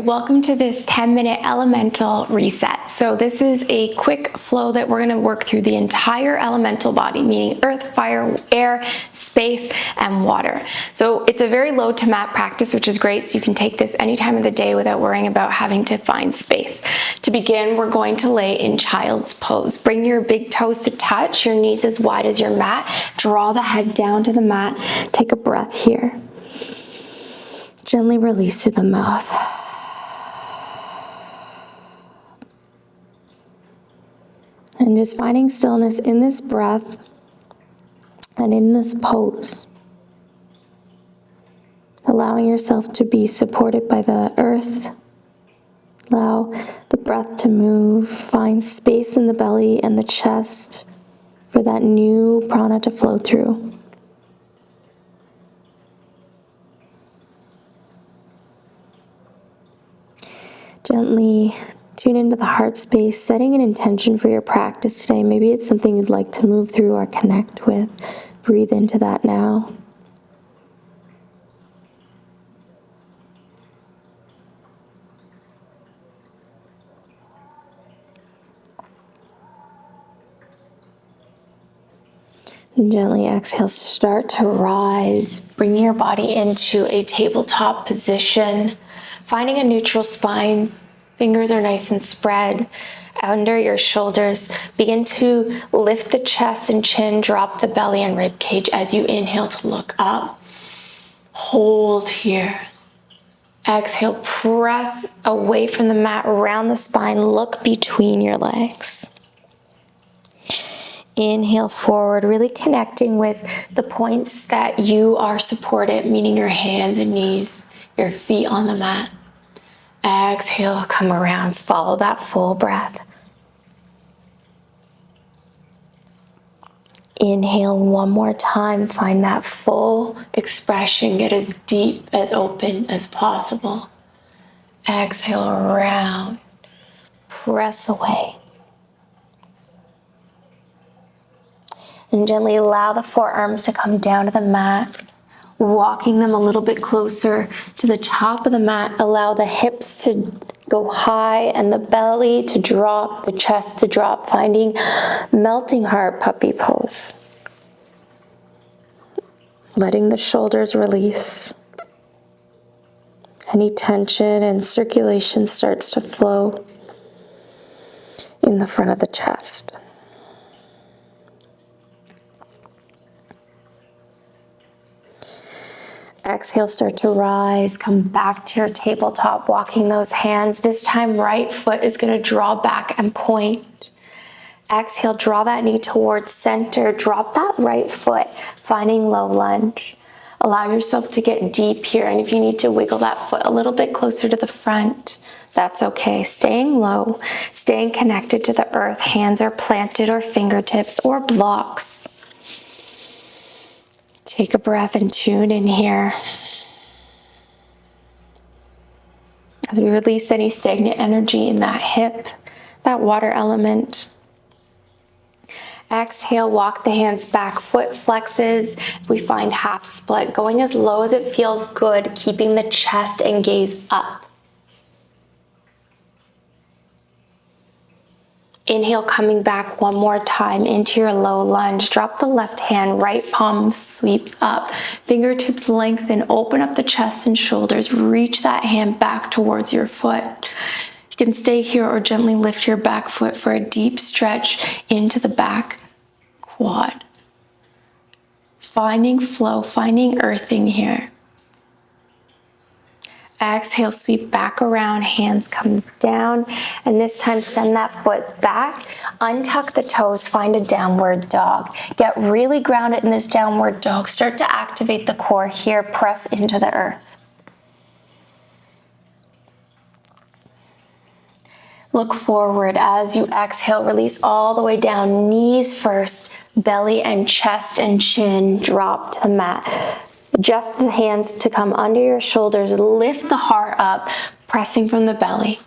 Welcome to this 10-minute elemental reset. So this is a quick flow that we're going to work through the entire elemental body, meaning earth, fire, air, space, and water. So it's a very low to mat practice, which is great. So you can take this any time of the day without worrying about having to find space. To begin, we're going to lay in child's pose. Bring your big toes to touch, your knees as wide as your mat. Draw the head down to the mat. Take a breath here. Gently release through the mouth. And just finding stillness in this breath and in this pose. Allowing yourself to be supported by the earth. Allow the breath to move. Find space in the belly and the chest for that new prana to flow through. Gently tune into the heart space, setting an intention for your practice today. Maybe it's something you'd like to move through or connect with. Breathe into that now. And gently exhale, start to rise. Bring your body into a tabletop position, finding a neutral spine. Fingers are nice and spread under your shoulders. Begin to lift the chest and chin, drop the belly and rib cage as you inhale to look up. Hold here. Exhale, press away from the mat, around the spine, look between your legs. Inhale forward, really connecting with the points that you are supported, meaning your hands and knees, your feet on the mat. Exhale, come around, follow that full breath. Inhale one more time, find that full expression, get as deep, as open as possible. Exhale around, press away. And gently allow the forearms to come down to the mat. Walking them a little bit closer to the top of the mat. Allow the hips to go high and the belly to drop, the chest to drop, finding melting heart puppy pose. Letting the shoulders release. Any tension and circulation starts to flow in the front of the chest. Exhale, start to rise, come back to your tabletop, walking those hands. This time, right foot is going to draw back and point. Exhale, draw that knee towards center. Drop that right foot, finding low lunge. Allow yourself to get deep here, and if you need to wiggle that foot a little bit closer to the front, that's okay. Staying low, staying connected to the earth. Hands are planted or fingertips or blocks. Take a breath and tune in here. As we release any stagnant energy in that hip, that water element. Exhale, walk the hands back, foot flexes. We find half split, going as low as it feels good, keeping the chest and gaze up. Inhale, coming back one more time into your low lunge. Drop the left hand, right palm sweeps up. Fingertips lengthen, open up the chest and shoulders. Reach that hand back towards your foot. You can stay here or gently lift your back foot for a deep stretch into the back quad. Finding flow, finding earthing here. Exhale, sweep back around, hands come down, and this time send that foot back, untuck the toes, find a downward dog. Get really grounded in this downward dog. Start to activate the core here, press into the earth. Look forward as you exhale, release all the way down, knees first, belly and chest and chin drop to the mat. Adjust the hands to come under your shoulders. Lift the heart up, pressing from the belly.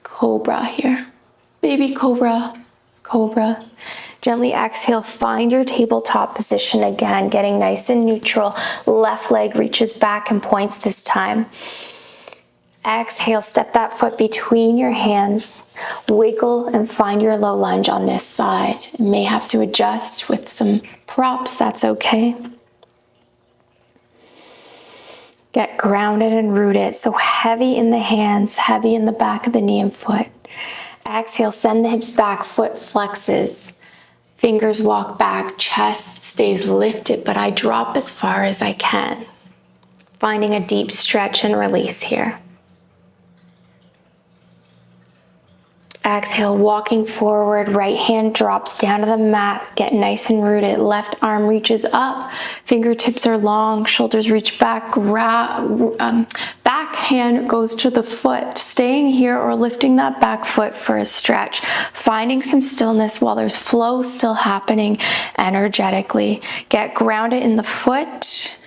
Cobra here. Baby cobra, cobra. Gently exhale, find your tabletop position again, getting nice and neutral. Left leg reaches back and points this time. Exhale, step that foot between your hands. Wiggle and find your low lunge on this side. You may have to adjust with some props, that's okay. Get grounded and rooted. So heavy in the hands, heavy in the back of the knee and foot. Exhale, send the hips back, foot flexes. Fingers walk back, chest stays lifted, but I drop as far as I can. Finding a deep stretch and release here. Exhale, walking forward, right hand drops down to the mat, get nice and rooted. Left arm reaches up, fingertips are long, shoulders reach back, back hand goes to the foot, staying here or lifting that back foot for a stretch. Finding some stillness while there's flow still happening energetically. Get grounded in the foot,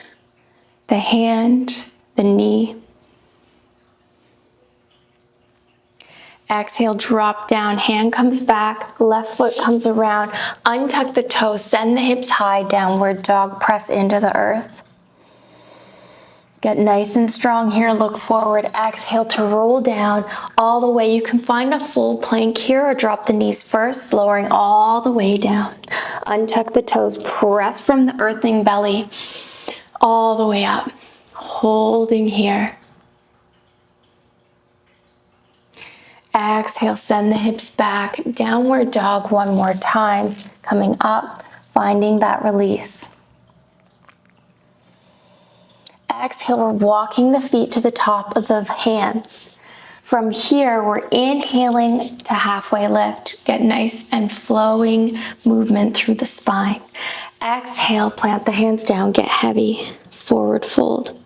the hand, the knee. Exhale, drop down, hand comes back, left foot comes around, untuck the toes, send the hips high, downward dog, press into the earth. Get nice and strong here, look forward, exhale to roll down all the way. You can find a full plank here or drop the knees first, lowering all the way down. Untuck the toes, press from the earthing belly all the way up, holding here. Exhale, send the hips back, downward dog one more time, coming up, finding that release. Exhale, we're walking the feet to the top of the hands. From here, we're inhaling to halfway lift. Get nice and flowing movement through the spine. Exhale, plant the hands down, get heavy, forward fold.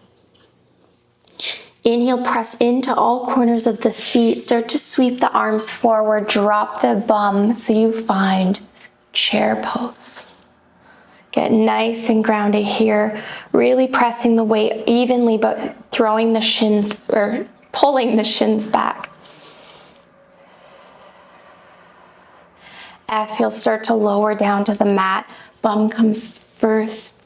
Inhale, press into all corners of the feet. Start to sweep the arms forward. Drop the bum so you find chair pose. Get nice and grounded here. Really pressing the weight evenly, but throwing the shins or pulling the shins back. Exhale, start to lower down to the mat. Bum comes first.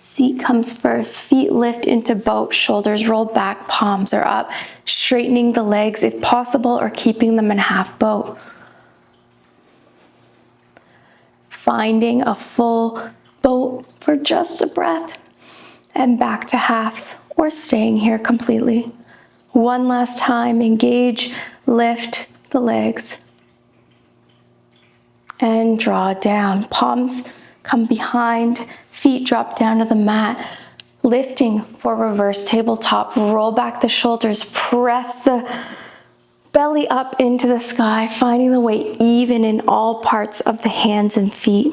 Seat comes first, feet lift into boat, shoulders roll back, palms are up, straightening the legs if possible or keeping them in half boat. Finding a full boat for just a breath and back to half or staying here completely. One last time, engage, lift the legs and draw down. Palms come behind, feet drop down to the mat, lifting for reverse tabletop. Roll back the shoulders, press the belly up into the sky, finding the weight even in all parts of the hands and feet.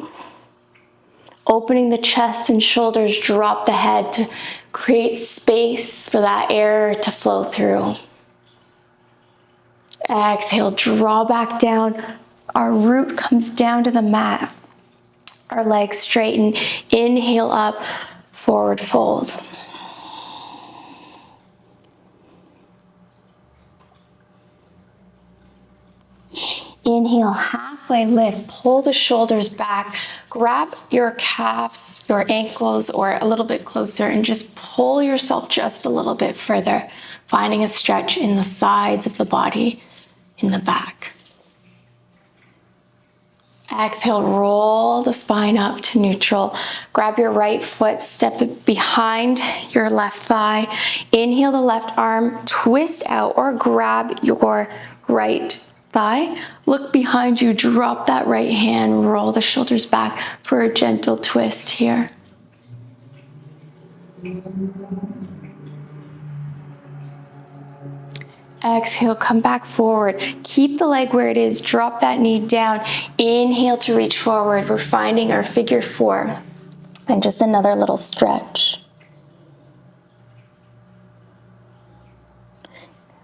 Opening the chest and shoulders, drop the head to create space for that air to flow through. Exhale, draw back down. Our root comes down to the mat. Our legs straighten, inhale up, forward fold. Inhale, halfway lift, pull the shoulders back, grab your calves, your ankles, or a little bit closer and just pull yourself just a little bit further, finding a stretch in the sides of the body, in the back. Exhale, roll the spine up to neutral. Grab your right foot, step it behind your left thigh. Inhale the left arm, twist out or grab your right thigh. Look behind you, drop that right hand, roll the shoulders back for a gentle twist here. Exhale, come back forward. Keep the leg where it is. Drop that knee down. Inhale to reach forward. We're finding our figure four. And just another little stretch.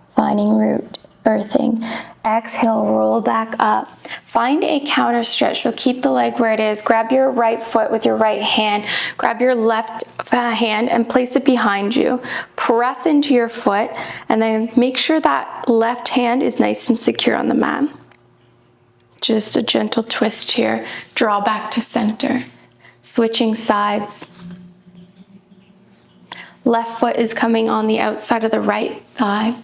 Finding root, earthing. Exhale, roll back up. Find a counter stretch. So keep the leg where it is. Grab your right foot with your right hand. Grab your left hand and place it behind you. Press into your foot and then make sure that left hand is nice and secure on the mat. Just a gentle twist here. Draw back to center. Switching sides. Left foot is coming on the outside of the right thigh.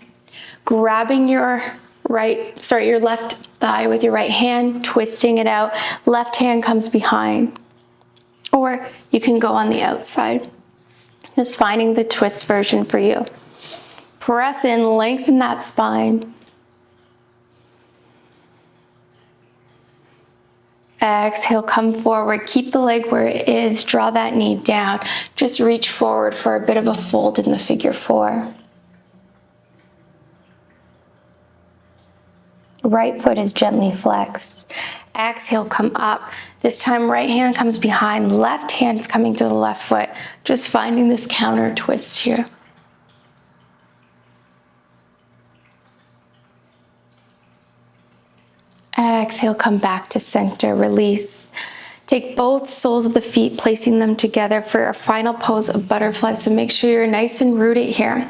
grabbing your left thigh with your right hand, twisting it out. Left hand comes behind. Or you can go on the outside. Just finding the twist version for you. Press in, lengthen that spine. Exhale, come forward. Keep the leg where it is. Draw that knee down. Just reach forward for a bit of a fold in the figure four. Right foot is gently flexed. Exhale, come up. This time right hand comes behind, left hand's coming to the left foot. Just finding this counter twist here. Exhale, come back to center, release. Take both soles of the feet, placing them together for a final pose of butterfly. So make sure you're nice and rooted here.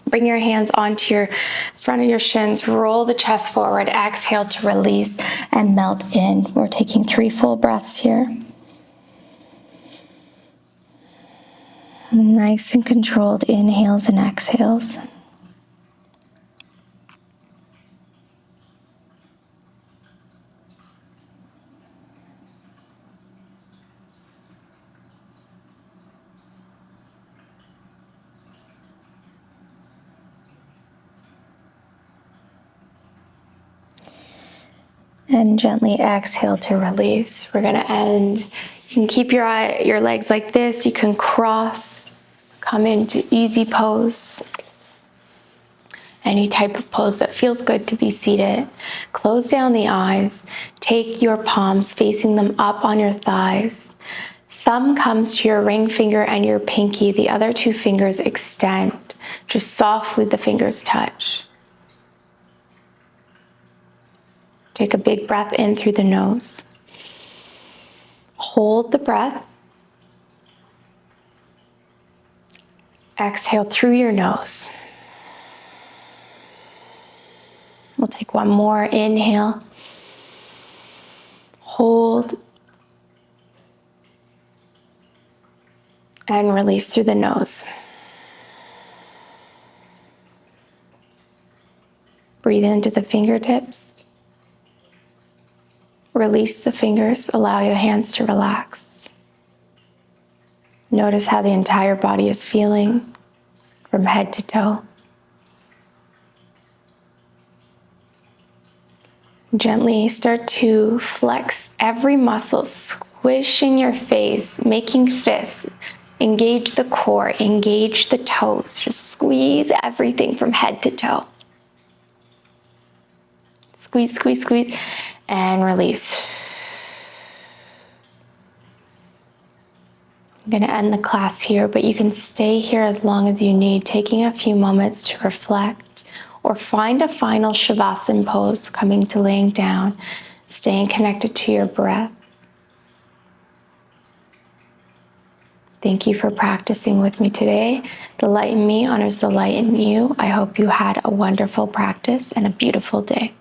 Bring your hands onto your front of your shins, roll the chest forward, exhale to release and melt in. We're taking 3 full breaths here. Nice and controlled inhales and exhales. And gently exhale to release. We're gonna end. You can keep your legs like this. You can cross, come into easy pose. Any type of pose that feels good to be seated. Close down the eyes. Take your palms, facing them up on your thighs. Thumb comes to your ring finger and your pinky. The other 2 fingers extend. Just softly the fingers touch. Take a big breath in through the nose. Hold the breath. Exhale through your nose. We'll take one more inhale. Hold. And release through the nose. Breathe into the fingertips. Release the fingers, allow your hands to relax. Notice how the entire body is feeling from head to toe. Gently start to flex every muscle, squishing your face, making fists. Engage the core, engage the toes. Just squeeze everything from head to toe. Squeeze, squeeze, squeeze, and release. I'm going to end the class here, but you can stay here as long as you need, taking a few moments to reflect or find a final Shavasana pose, coming to laying down, staying connected to your breath. Thank you for practicing with me today. The light in me honors the light in you. I hope you had a wonderful practice and a beautiful day.